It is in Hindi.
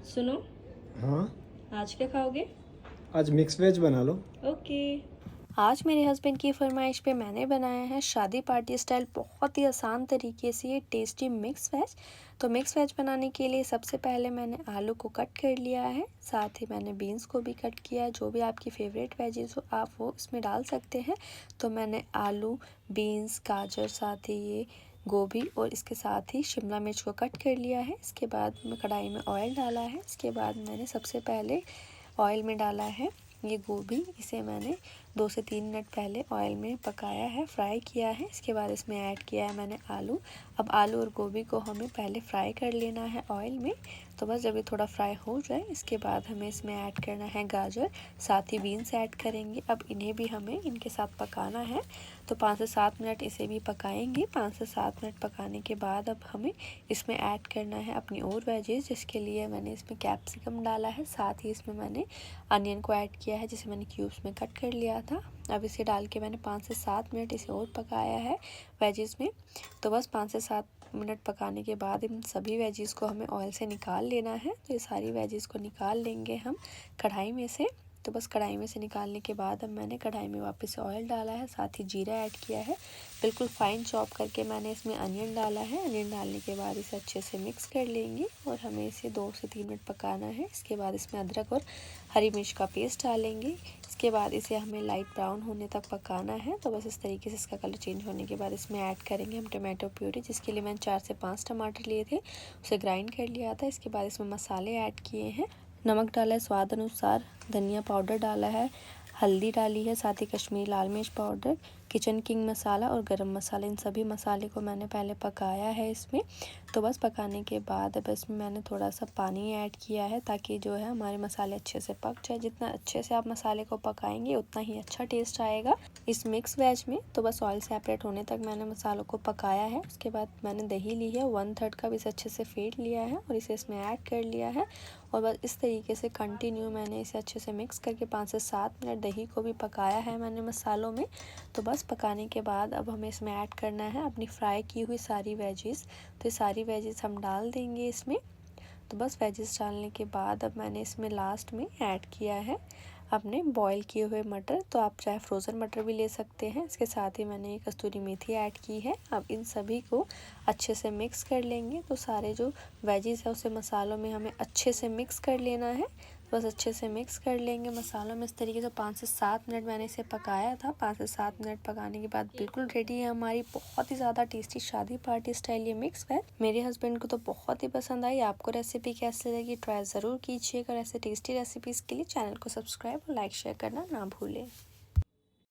सुनो, हाँ। आज क्या खाओगे? आज मिक्स वेज बना लो। ओके। आज मेरे हस्बैंड की फरमाइश पे मैंने बनाया है शादी पार्टी स्टाइल बहुत ही आसान तरीके से ये टेस्टी मिक्स वेज। तो मिक्स वेज बनाने के लिए सबसे पहले मैंने आलू को कट कर लिया है, साथ ही मैंने बीन्स को भी कट किया है। जो भी आपकी फेवरेट वेजेस हो आप वो इसमें डाल सकते हैं। तो मैंने आलू, बीन्स, गाजर, साथ ही ये गोभी और इसके साथ ही शिमला मिर्च को कट कर लिया है। इसके बाद मैं कढ़ाई में ऑयल डाला है। इसके बाद मैंने सबसे पहले ऑयल में डाला है ये गोभी। इसे मैंने 2 से 3 मिनट पहले ऑयल में पकाया है, फ्राई किया है। इसके बाद इसमें ऐड किया है मैंने आलू। अब आलू और गोभी को हमें पहले फ्राई कर लेना है ऑयल में। तो बस जब ये थोड़ा फ्राई हो जाए इसके बाद हमें इसमें ऐड करना है गाजर, साथ ही बीन्स ऐड करेंगे। अब इन्हें भी हमें इनके साथ पकाना है। तो 5 से 7 मिनट इसे भी पकाएंगे। 5 से 7 मिनट पकाने के बाद अब हमें इसमें ऐड करना है अपनी और वेजेस, जिसके लिए मैंने इसमें कैप्सिकम डाला है, साथ ही इसमें मैंने अनियन को ऐड किया है जिसे मैंने क्यूब्स में कट कर लिया था। अब इसे डाल के मैंने 5 से 7 मिनट इसे और पकाया है वेजिस में। तो बस 5 से 7 मिनट पकाने के बाद इन सभी वेजिस को हमें ऑयल से निकाल लेना है। तो ये सारी वेजिस को निकाल लेंगे हम कढ़ाई में से। तो बस कढ़ाई में से निकालने के बाद अब मैंने कढ़ाई में वापस से ऑयल डाला है, साथ ही जीरा ऐड किया है। बिल्कुल फाइन चॉप करके मैंने इसमें अनियन डाला है। अनियन डालने के बाद इसे अच्छे से मिक्स कर लेंगे और हमें इसे 2 से 3 मिनट पकाना है। इसके बाद इसमें अदरक और हरी मिर्च का पेस्ट डालेंगे। इसके बाद इसे हमें लाइट ब्राउन होने तक पकाना है। तो बस इस तरीके से इसका कलर चेंज होने के बाद इसमें ऐड करेंगे हम टमाटो प्यूरी, जिसके लिए मैंने 4 से 5 टमाटर लिए थे, उसे ग्राइंड कर लिया था। इसके बाद इसमें मसाले ऐड किए हैं। नमक डाला है स्वाद अनुसार, धनिया पाउडर डाला है, हल्दी डाली है, साथ ही कश्मीरी लाल मिर्च पाउडर, किचन किंग मसाला और गरम मसाला। इन सभी मसाले को मैंने पहले पकाया है इसमें। तो बस पकाने के बाद अब इसमें मैंने थोड़ा सा पानी ऐड किया है ताकि जो है हमारे मसाले अच्छे से पक जाए। जितना अच्छे से आप मसाले को पकाएंगे उतना ही अच्छा टेस्ट आएगा इस मिक्स वेज में। तो बस ऑयल सेपरेट होने तक मैंने मसालों को पकाया है। उसके बाद मैंने दही ली है 1/3 कप, इसे अच्छे से फेंट लिया है और इसे इसमें ऐड कर लिया है। और बस इस तरीके से कंटिन्यू मैंने इसे अच्छे से मिक्स करके 5 से 7 मिनट दही को भी पकाया है मैंने मसालों में। तो बस पकाने के बाद अब हमें इसमें ऐड करना है अपनी फ्राई की हुई सारी वेजिस। तो ये सारी वेजिस हम डाल देंगे इसमें। तो बस वेजिस डालने के बाद अब मैंने इसमें लास्ट में ऐड किया है अपने बॉईल किए हुए मटर। तो आप चाहे फ्रोज़न मटर भी ले सकते हैं। इसके साथ ही मैंने एक कस्तूरी मेथी ऐड की है। अब इन सभी को अच्छे से मिक्स कर लेंगे। तो सारे जो वेजिस है उसे मसालों में हमें अच्छे से मिक्स कर लेना है। बस अच्छे से मिक्स कर लेंगे मसालों में इस तरीके से। 5 से 7 मिनट मैंने इसे पकाया था। 5 से 7 मिनट पकाने के बाद बिल्कुल रेडी है हमारी बहुत ही ज़्यादा टेस्टी शादी पार्टी स्टाइल ये मिक्स वेज। मेरे हस्बैंड को तो बहुत ही पसंद आई। आपको रेसिपी कैसी लगी ट्राई ज़रूर कीजिएगा। और ऐसे टेस्टी रेसिपीज़ के लिए चैनल को सब्सक्राइब और लाइक शेयर करना ना भूलें।